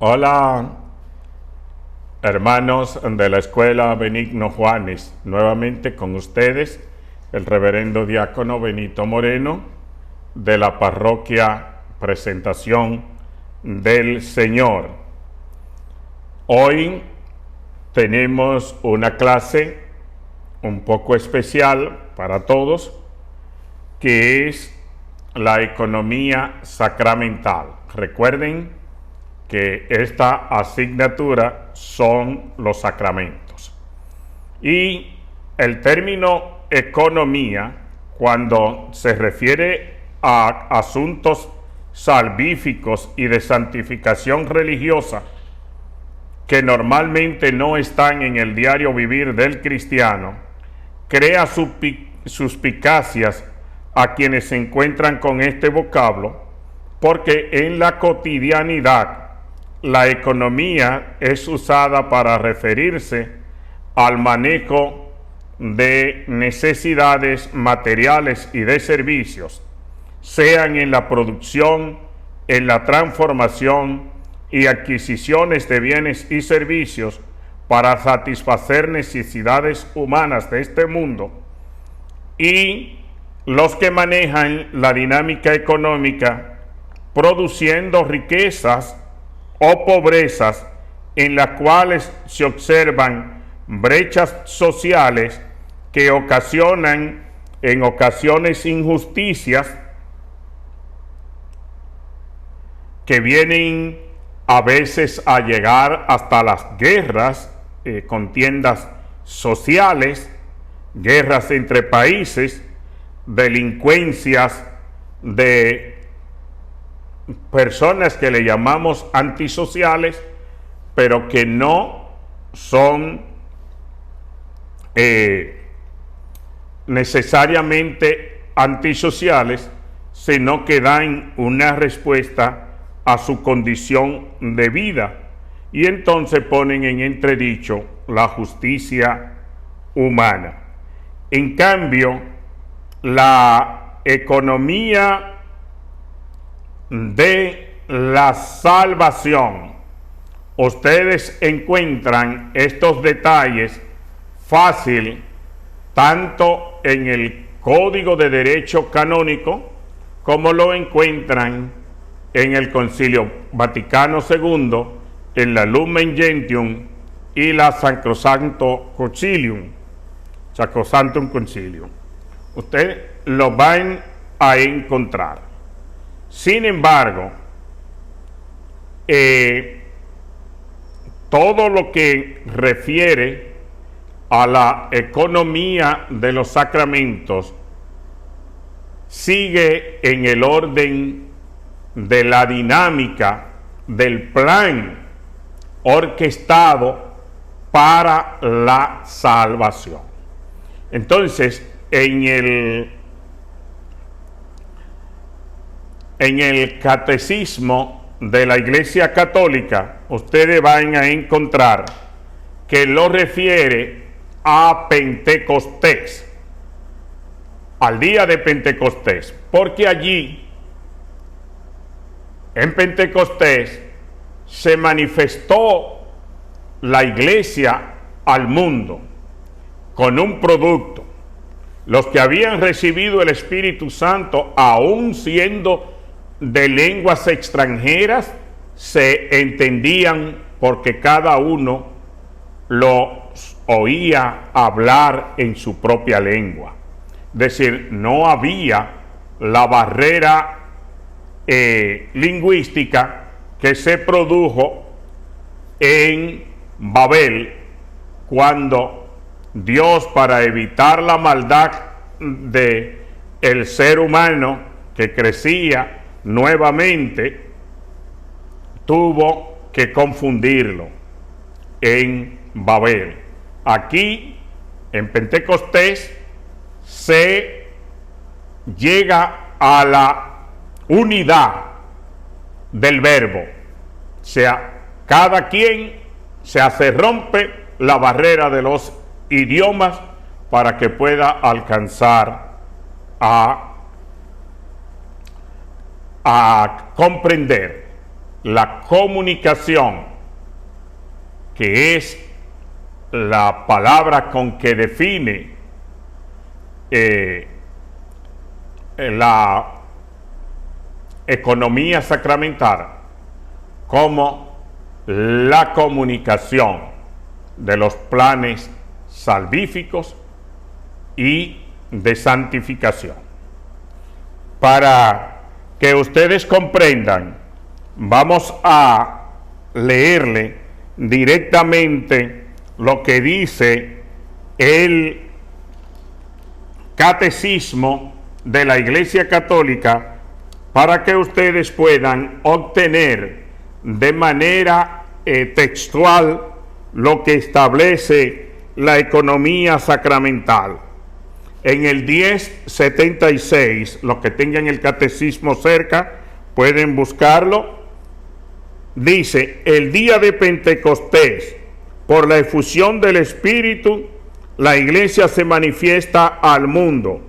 Hola, hermanos de la Escuela Benigno Juanes, nuevamente con ustedes el reverendo diácono Benito Moreno de la parroquia Presentación del Señor. Hoy tenemos una clase un poco especial para todos, que es la economía sacramental. Recuerden que esta asignatura son los sacramentos. Y el término economía, cuando se refiere a asuntos salvíficos y de santificación religiosa, que normalmente no están en el diario vivir del cristiano, crea suspicacias a quienes se encuentran con este vocablo, porque en la cotidianidad la economía es usada para referirse al manejo de necesidades materiales y de servicios, sean en la producción, en la transformación y adquisiciones de bienes y servicios para satisfacer necesidades humanas de este mundo, y los que manejan la dinámica económica produciendo riquezas o pobrezas en las cuales se observan brechas sociales que ocasionan en ocasiones injusticias que vienen a veces a llegar hasta las guerras, contiendas sociales, guerras entre países, delincuencias de personas que le llamamos antisociales, pero que no son necesariamente antisociales, sino que dan una respuesta a su condición de vida, y entonces ponen en entredicho la justicia humana. En cambio, la economía de la salvación, ustedes encuentran estos detalles fácil tanto en el Código de Derecho Canónico como lo encuentran en el Concilio Vaticano II, en la Lumen Gentium y la Sacrosanctum Concilium. Ustedes lo van a encontrar. Sin embargo, todo lo que refiere a la economía de los sacramentos sigue en el orden de la dinámica del plan orquestado para la salvación. Entonces, en el catecismo de la Iglesia Católica, ustedes van a encontrar que lo refiere a Pentecostés, al día de Pentecostés, porque allí, en Pentecostés, se manifestó la Iglesia al mundo con un producto. Los que habían recibido el Espíritu Santo, aún siendo de lenguas extranjeras, se entendían porque cada uno los oía hablar en su propia lengua. Es decir, no había la barrera lingüística que se produjo en Babel, cuando Dios, para evitar la maldad de el ser humano que crecía nuevamente, tuvo que confundirlo en Babel. Aquí, en Pentecostés, se llega a la unidad del verbo. O sea, cada quien se rompe la barrera de los idiomas para que pueda alcanzar a comprender la comunicación, que es la palabra con que define la economía sacramental, como la comunicación de los planes salvíficos y de santificación. Para que ustedes comprendan, vamos a leerle directamente lo que dice el Catecismo de la Iglesia Católica, para que ustedes puedan obtener de manera textual lo que establece la economía sacramental. En el 1076, los que tengan el catecismo cerca pueden buscarlo. Dice: el día de Pentecostés, por la efusión del Espíritu, la Iglesia se manifiesta al mundo.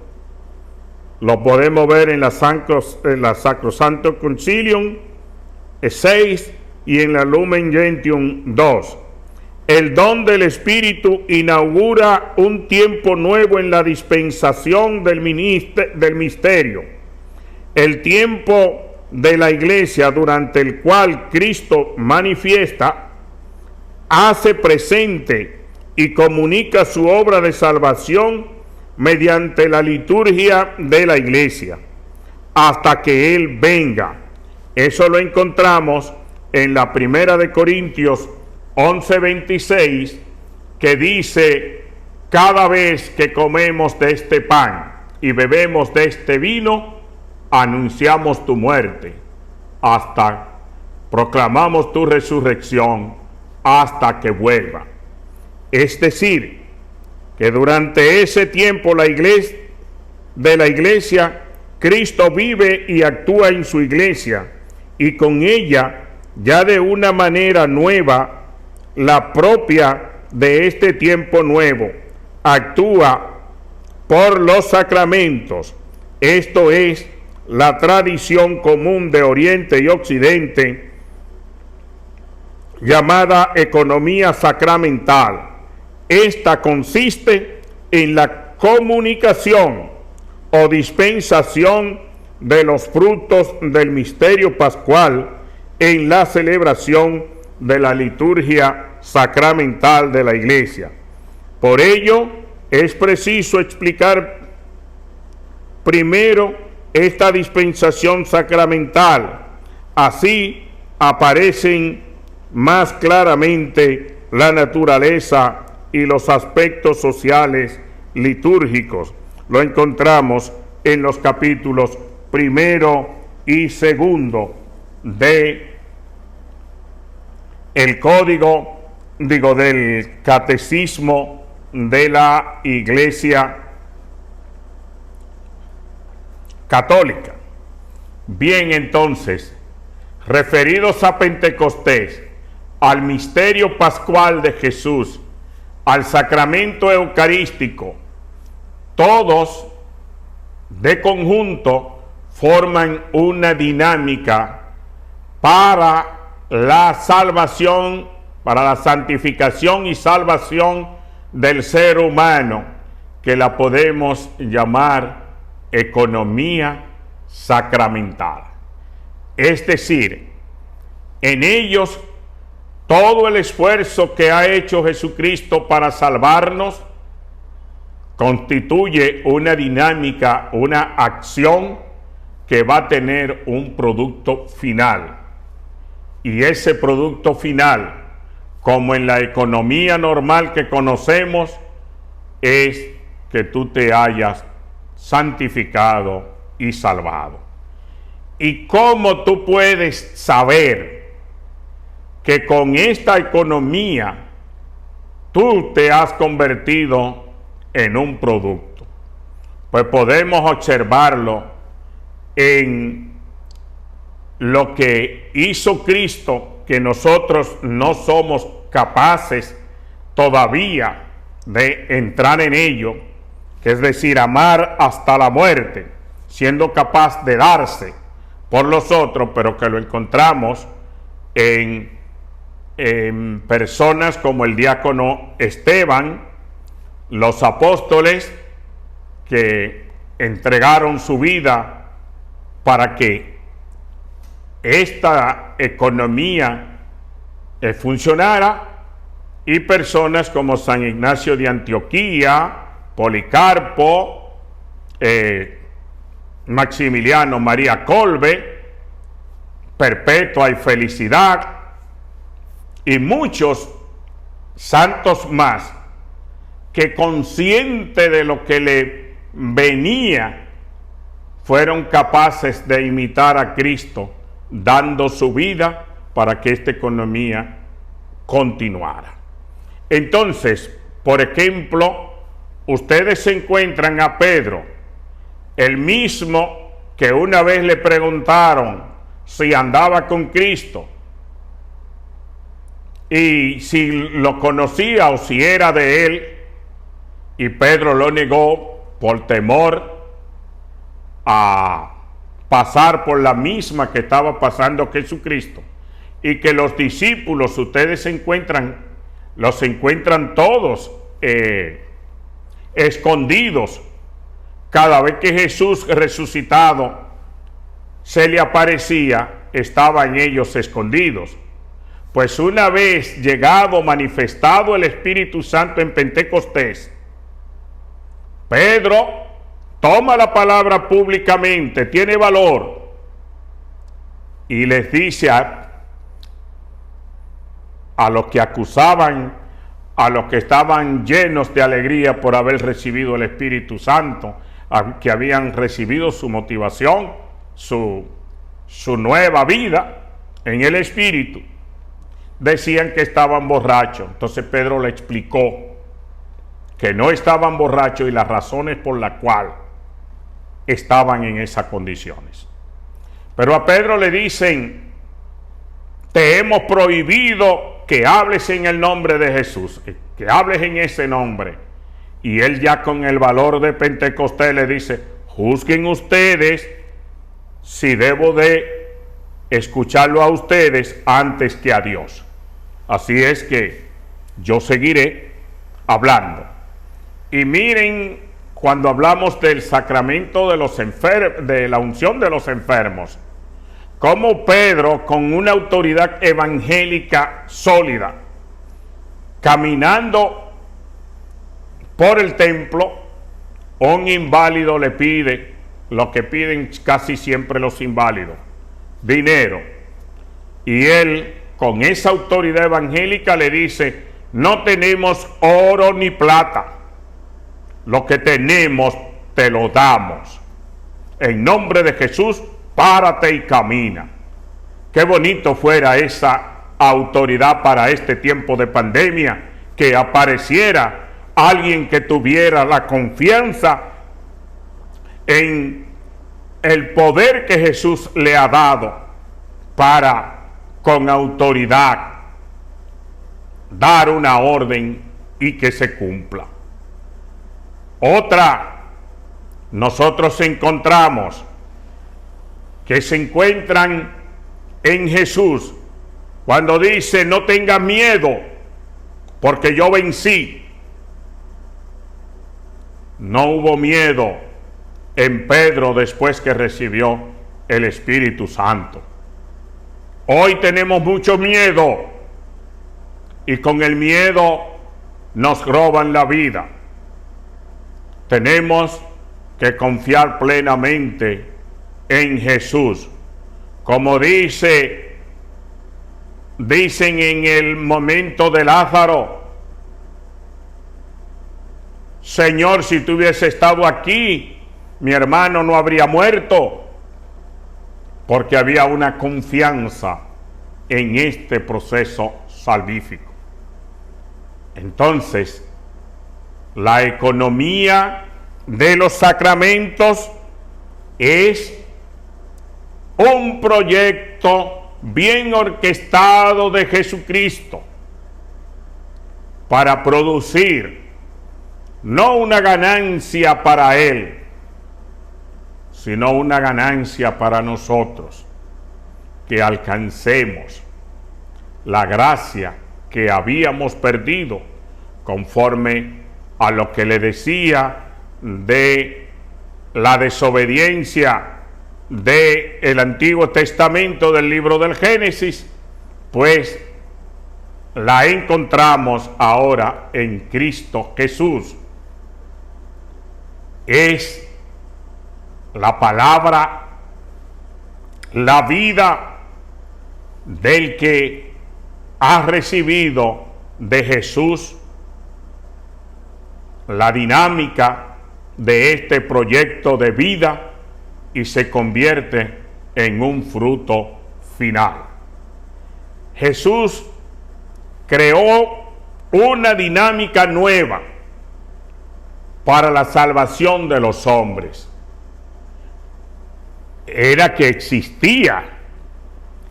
Lo podemos ver en la Sacrosanto Concilium 6 y en la Lumen Gentium 2. El don del Espíritu inaugura un tiempo nuevo en la dispensación del misterio. El tiempo de la Iglesia, durante el cual Cristo manifiesta, hace presente y comunica su obra de salvación mediante la liturgia de la Iglesia, hasta que Él venga. Eso lo encontramos en la Primera de Corintios 11:26, que dice: cada vez que comemos de este pan y bebemos de este vino, anunciamos tu muerte, proclamamos tu resurrección hasta que vuelva. Es decir, que durante ese tiempo la iglesia, Cristo vive y actúa en su iglesia, y con ella, ya de una manera nueva, la propia de este tiempo nuevo, actúa por los sacramentos. Esto es la tradición común de Oriente y Occidente, llamada economía sacramental. Esta consiste en la comunicación o dispensación de los frutos del misterio pascual en la celebración de la liturgia sacramental de la Iglesia. Por ello, es preciso explicar primero esta dispensación sacramental. Así aparecen más claramente la naturaleza y los aspectos sociales litúrgicos. Lo encontramos en los capítulos 1 y 2 de el del Catecismo de la Iglesia Católica. Bien, entonces, referidos a Pentecostés, al misterio pascual de Jesús, al sacramento eucarístico, todos de conjunto forman una dinámica para la salvación, para la santificación y salvación del ser humano, que la podemos llamar economía sacramental. Es decir, en ellos todo el esfuerzo que ha hecho Jesucristo para salvarnos constituye una dinámica, una acción que va a tener un producto final. Y ese producto final, como en la economía normal que conocemos, es que tú te hayas santificado y salvado. ¿Y cómo tú puedes saber que con esta economía tú te has convertido en un producto? Pues podemos observarlo en lo que hizo Cristo, que nosotros no somos capaces todavía de entrar en ello, que es decir, amar hasta la muerte, siendo capaz de darse por los otros, pero que lo encontramos en personas como el diácono Esteban, los apóstoles que entregaron su vida para que esta economía funcionara, y personas como San Ignacio de Antioquía, Policarpo, Maximiliano María Kolbe, Perpetua y Felicidad, y muchos santos más, que conscientes de lo que le venía, fueron capaces de imitar a Cristo, dando su vida para que esta economía continuara. Entonces, por ejemplo, ustedes se encuentran a Pedro, el mismo que una vez le preguntaron si andaba con Cristo y si lo conocía o si era de él, y Pedro lo negó por temor a pasar por la misma que estaba pasando Jesucristo, y que los discípulos, ustedes los encuentran todos escondidos. Cada vez que Jesús resucitado se le aparecía, estaban ellos escondidos. Pues una vez llegado, manifestado el Espíritu Santo en Pentecostés, Pedro toma la palabra públicamente, tiene valor, y les dice a los que acusaban, a los que estaban llenos de alegría por haber recibido el Espíritu Santo, que habían recibido su motivación, su nueva vida en el Espíritu, decían que estaban borrachos. Entonces Pedro le explicó que no estaban borrachos y las razones por las cuales estaban en esas condiciones. Pero a Pedro le dicen: te hemos prohibido que hables en el nombre de Jesús, que hables en ese nombre. Y él, ya con el valor de Pentecostés, le dice: juzguen ustedes si debo de escucharlo a ustedes antes que a Dios. Así es que yo seguiré hablando. Y miren, cuando hablamos del sacramento de los de la unción de los enfermos, como Pedro, con una autoridad evangélica sólida, caminando por el templo, un inválido le pide lo que piden casi siempre los inválidos: dinero. Y él, con esa autoridad evangélica, le dice: no tenemos oro ni plata, lo que tenemos te lo damos. En nombre de Jesús, párate y camina. Qué bonito fuera esa autoridad para este tiempo de pandemia, que apareciera alguien que tuviera la confianza en el poder que Jesús le ha dado para, con autoridad, dar una orden y que se cumpla. Otra, nosotros encontramos que se encuentran en Jesús cuando dice: no tengas miedo, porque yo vencí. No hubo miedo en Pedro después que recibió el Espíritu Santo. Hoy tenemos mucho miedo, y con el miedo nos roban la vida. Tenemos que confiar plenamente en Jesús. Como dicen en el momento de Lázaro: Señor, si tú hubieses estado aquí, mi hermano no habría muerto. Porque había una confianza en este proceso salvífico. Entonces, la economía de los sacramentos es un proyecto bien orquestado de Jesucristo para producir no una ganancia para Él, sino una ganancia para nosotros, que alcancemos la gracia que habíamos perdido, conforme a lo que le decía de la desobediencia del Antiguo Testamento del libro del Génesis, pues la encontramos ahora en Cristo Jesús. Es la palabra, la vida del que ha recibido de Jesús la dinámica de este proyecto de vida y se convierte en un fruto final. Jesús creó una dinámica nueva para la salvación de los hombres. Era que existía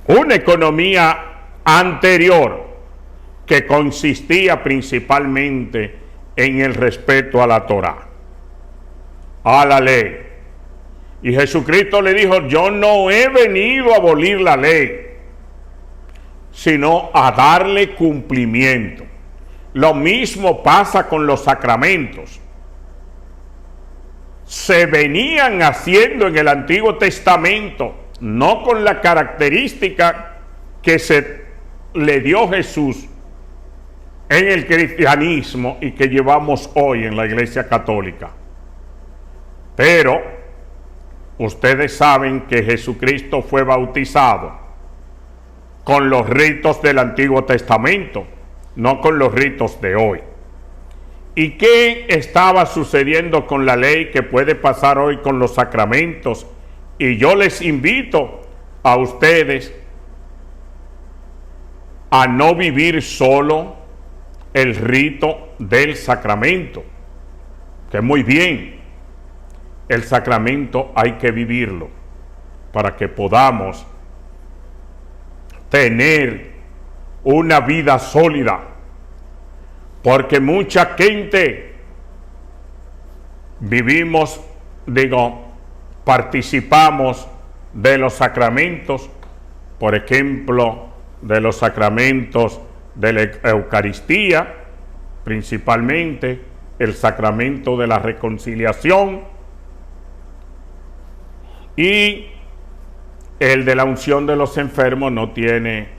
una economía anterior que consistía principalmente en el respeto a la Torá, a la ley. Y Jesucristo le dijo: yo no he venido a abolir la ley, sino a darle cumplimiento. Lo mismo pasa con los sacramentos. Se venían haciendo en el Antiguo Testamento, no con la característica que se le dio Jesús en el cristianismo y que llevamos hoy en la Iglesia Católica. Pero ustedes saben que Jesucristo fue bautizado con los ritos del Antiguo Testamento, no con los ritos de hoy. ¿Y qué estaba sucediendo con la ley que puede pasar hoy con los sacramentos? Y yo les invito a ustedes a no vivir solo el rito del sacramento, que muy bien, el sacramento hay que vivirlo para que podamos tener una vida sólida, porque mucha gente participamos de los sacramentos, por ejemplo, de los sacramentos de la Eucaristía, principalmente el sacramento de la reconciliación y el de la unción de los enfermos no tiene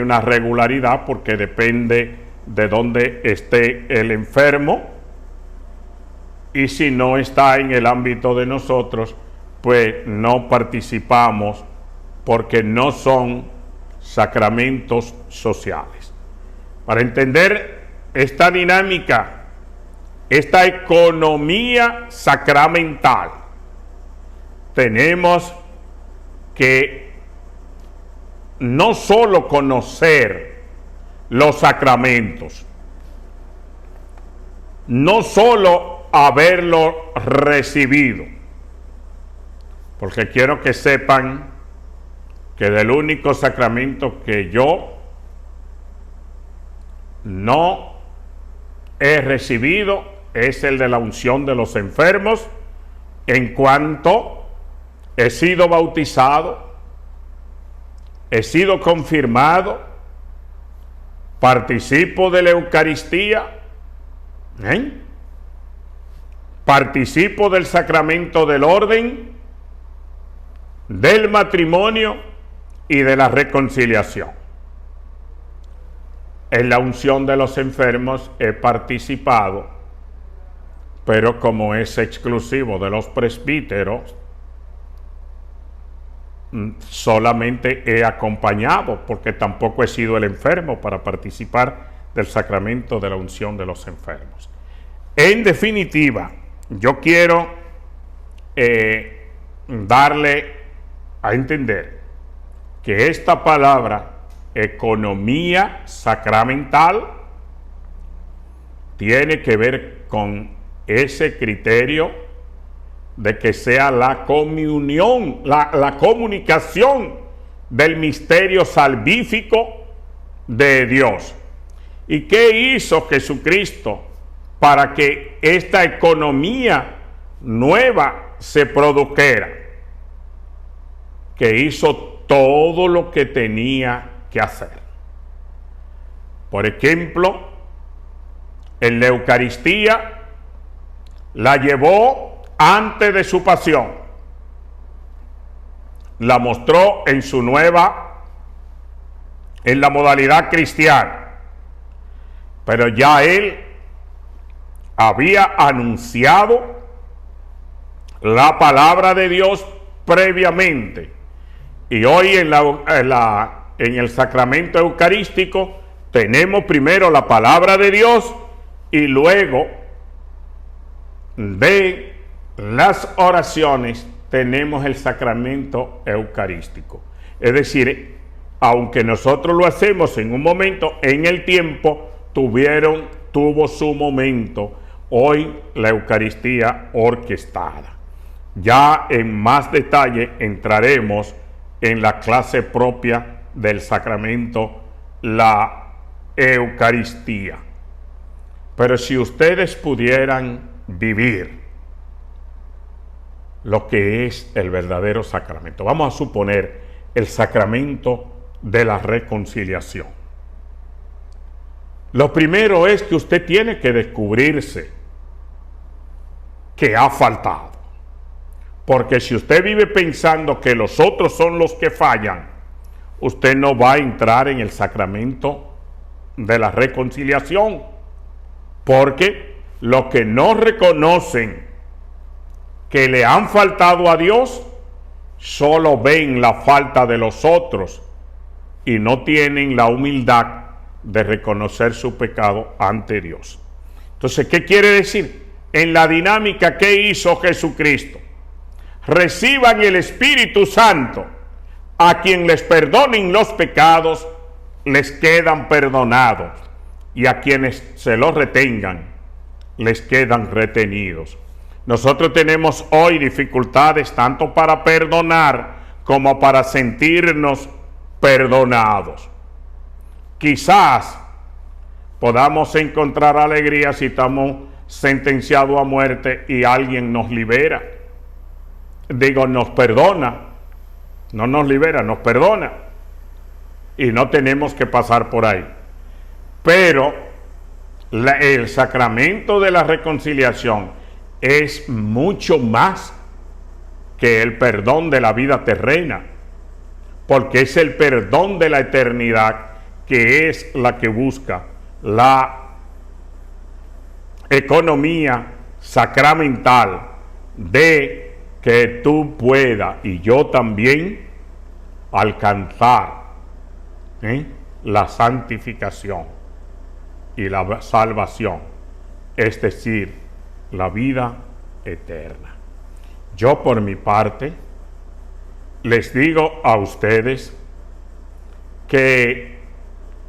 una regularidad, porque depende de dónde esté el enfermo, y si no está en el ámbito de nosotros, pues no participamos, porque no son sacramentos sociales. Para entender esta dinámica, esta economía sacramental, tenemos que no solo conocer los sacramentos, no solo haberlo recibido, porque quiero que sepan que del único sacramento que yo no he recibido es el de la unción de los enfermos, en cuanto he sido bautizado, he sido confirmado, participo de la Eucaristía, participo del sacramento del orden, del matrimonio y de la reconciliación. En la unción de los enfermos he participado, pero como es exclusivo de los presbíteros, solamente he acompañado, porque tampoco he sido el enfermo para participar del sacramento de la unción de los enfermos. En definitiva, yo quiero darle a entender que esta palabra economía sacramental tiene que ver con ese criterio de que sea la comunión, la comunicación del misterio salvífico de Dios. ¿Y qué hizo Jesucristo para que esta economía nueva se produjera? Que hizo todo lo que tenía que hacer. Por ejemplo, en la Eucaristía la llevó antes de su pasión, la mostró en la modalidad cristiana, pero ya él había anunciado la palabra de Dios previamente, y hoy en el sacramento eucarístico tenemos primero la palabra de Dios y luego de las oraciones tenemos el sacramento eucarístico. Es decir, aunque nosotros lo hacemos en un momento, en el tiempo tuvo su momento hoy la Eucaristía orquestada. Ya en más detalle entraremos en la clase propia del sacramento, la Eucaristía. Pero si ustedes pudieran vivir lo que es el verdadero sacramento, vamos a suponer el sacramento de la reconciliación. Lo primero es que usted tiene que descubrirse que ha faltado. Porque si usted vive pensando que los otros son los que fallan, usted no va a entrar en el sacramento de la reconciliación. Porque los que no reconocen que le han faltado a Dios, solo ven la falta de los otros y no tienen la humildad de reconocer su pecado ante Dios. Entonces, ¿qué quiere decir? En la dinámica, ¿qué hizo Jesucristo? Reciban el Espíritu Santo. A quien les perdonen los pecados, les quedan perdonados. Y a quienes se los retengan, les quedan retenidos. Nosotros tenemos hoy dificultades tanto para perdonar como para sentirnos perdonados. Quizás podamos encontrar alegría si estamos sentenciados a muerte y alguien nos libera. Nos perdona, no nos libera, nos perdona. Y no tenemos que pasar por ahí. Pero el sacramento de la reconciliación es mucho más que el perdón de la vida terrena, porque es el perdón de la eternidad, que es la que busca la economía sacramental de que tú puedas y yo también alcanzar la santificación y la salvación, es decir, la vida eterna. Yo por mi parte les digo a ustedes que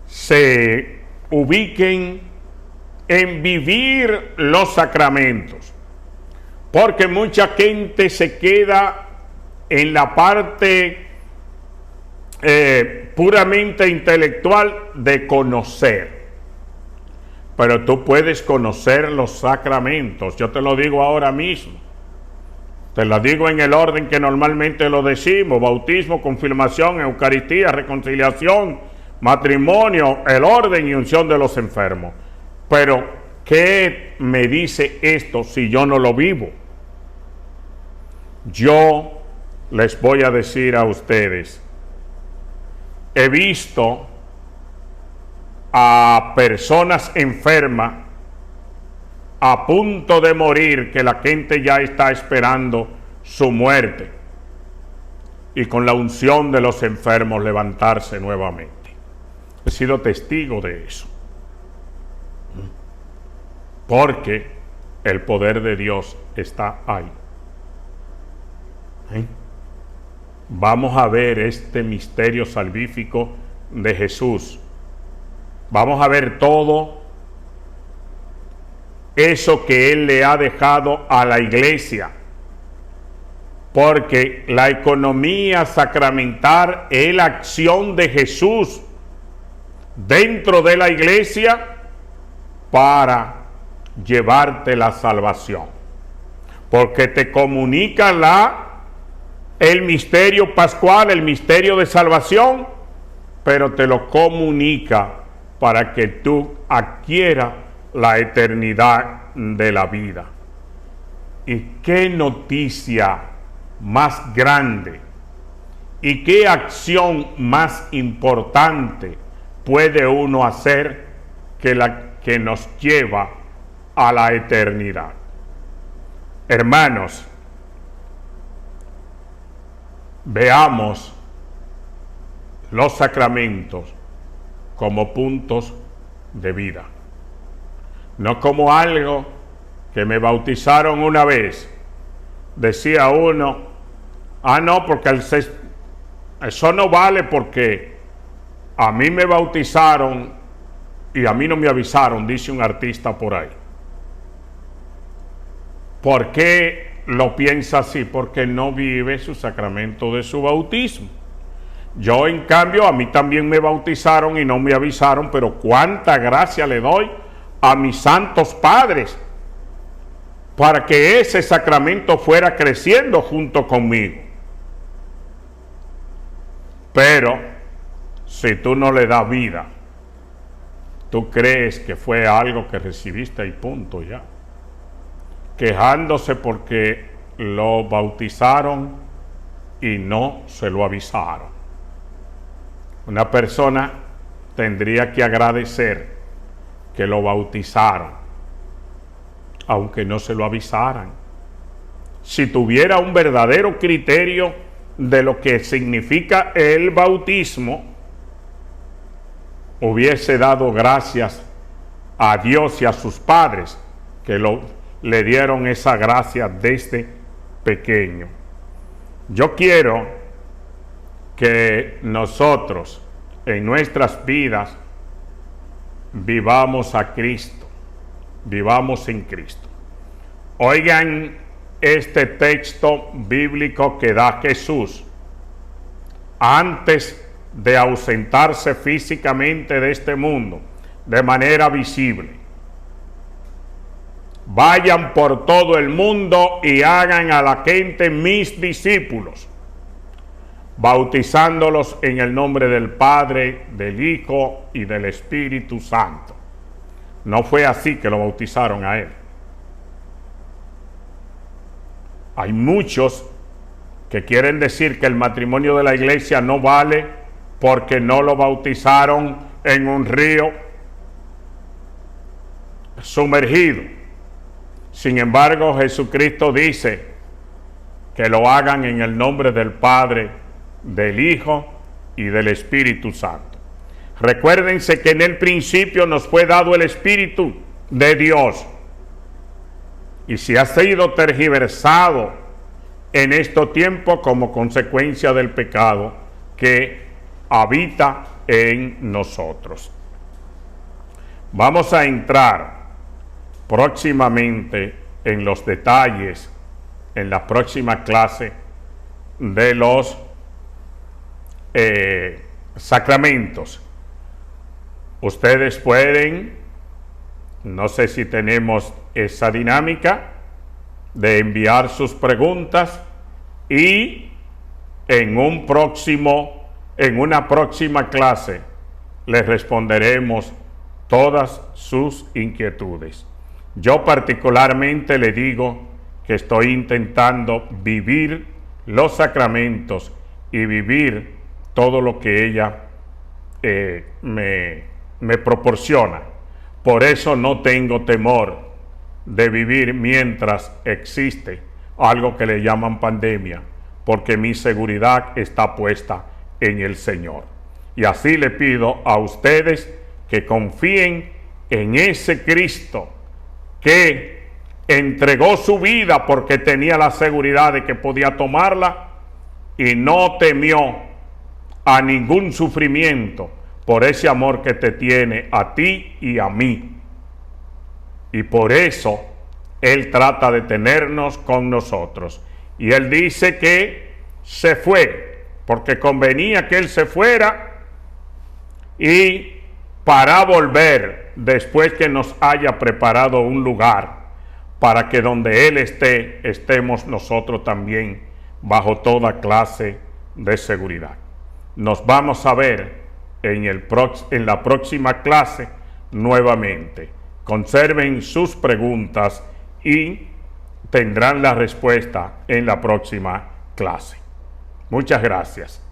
se ubiquen en vivir los sacramentos, porque mucha gente se queda en la parte puramente intelectual de conocer. Pero tú puedes conocer los sacramentos. Yo te lo digo ahora mismo. Te lo digo en el orden que normalmente lo decimos: bautismo, confirmación, Eucaristía, reconciliación, matrimonio, el orden y unción de los enfermos. Pero, ¿qué me dice esto si yo no lo vivo? Yo les voy a decir a ustedes, he visto a personas enfermas a punto de morir, que la gente ya está esperando su muerte, y con la unción de los enfermos levantarse nuevamente. He sido testigo de eso, porque el poder de Dios está ahí. Vamos a ver este misterio salvífico de Jesús. Vamos a ver todo eso que Él le ha dejado a la iglesia, porque la economía sacramental es la acción de Jesús dentro de la iglesia para llevarte la salvación, porque te comunica el misterio pascual, el misterio de salvación, pero te lo comunica para que tú adquieras la eternidad de la vida. ¿Y qué noticia más grande y qué acción más importante puede uno hacer que la que nos lleva a la eternidad? Hermanos, veamos los sacramentos como puntos de vida, no como algo que me bautizaron una vez. Decía uno, no, porque eso no vale porque a mí me bautizaron y a mí no me avisaron, dice un artista por ahí. ¿Por qué lo piensa así? Porque no vive su sacramento de su bautismo. Yo, en cambio, a mí también me bautizaron y no me avisaron, pero cuánta gracia le doy a mis santos padres para que ese sacramento fuera creciendo junto conmigo. Pero si tú no le das vida, tú crees que fue algo que recibiste y punto ya, quejándose porque lo bautizaron y no se lo avisaron. Una persona tendría que agradecer que lo bautizaron, aunque no se lo avisaran. Si tuviera un verdadero criterio de lo que significa el bautismo, hubiese dado gracias a Dios y a sus padres que le dieron esa gracia desde pequeño. Yo quiero que nosotros en nuestras vidas vivamos a Cristo, vivamos en Cristo. Oigan este texto bíblico que da Jesús antes de ausentarse físicamente de este mundo de manera visible. Vayan por todo el mundo y hagan a la gente mis discípulos, bautizándolos en el nombre del Padre, del Hijo y del Espíritu Santo. No fue así que lo bautizaron a él. Hay muchos que quieren decir que el matrimonio de la iglesia no vale porque no lo bautizaron en un río sumergido. Sin embargo, Jesucristo dice que lo hagan en el nombre del Padre, del Hijo y del Espíritu Santo. Recuérdense que en el principio nos fue dado el Espíritu de Dios, y si ha sido tergiversado en este tiempo como consecuencia del pecado que habita en nosotros. Vamos a entrar próximamente en los detalles en la próxima clase de los sacramentos. Ustedes pueden, no sé si tenemos esa dinámica de enviar sus preguntas y en una próxima clase les responderemos todas sus inquietudes. Yo particularmente le digo que estoy intentando vivir los sacramentos y vivir todo lo que ella me proporciona. Por eso no tengo temor de vivir mientras existe algo que le llaman pandemia, porque mi seguridad está puesta en el Señor. Y así le pido a ustedes que confíen en ese Cristo que entregó su vida porque tenía la seguridad de que podía tomarla y no temió a ningún sufrimiento por ese amor que te tiene a ti y a mí. Y por eso Él trata de tenernos con nosotros. Y Él dice que se fue, porque convenía que Él se fuera y para volver después que nos haya preparado un lugar para que donde Él esté, estemos nosotros también bajo toda clase de seguridad. Nos vamos a ver en la próxima clase nuevamente. Conserven sus preguntas y tendrán la respuesta en la próxima clase. Muchas gracias.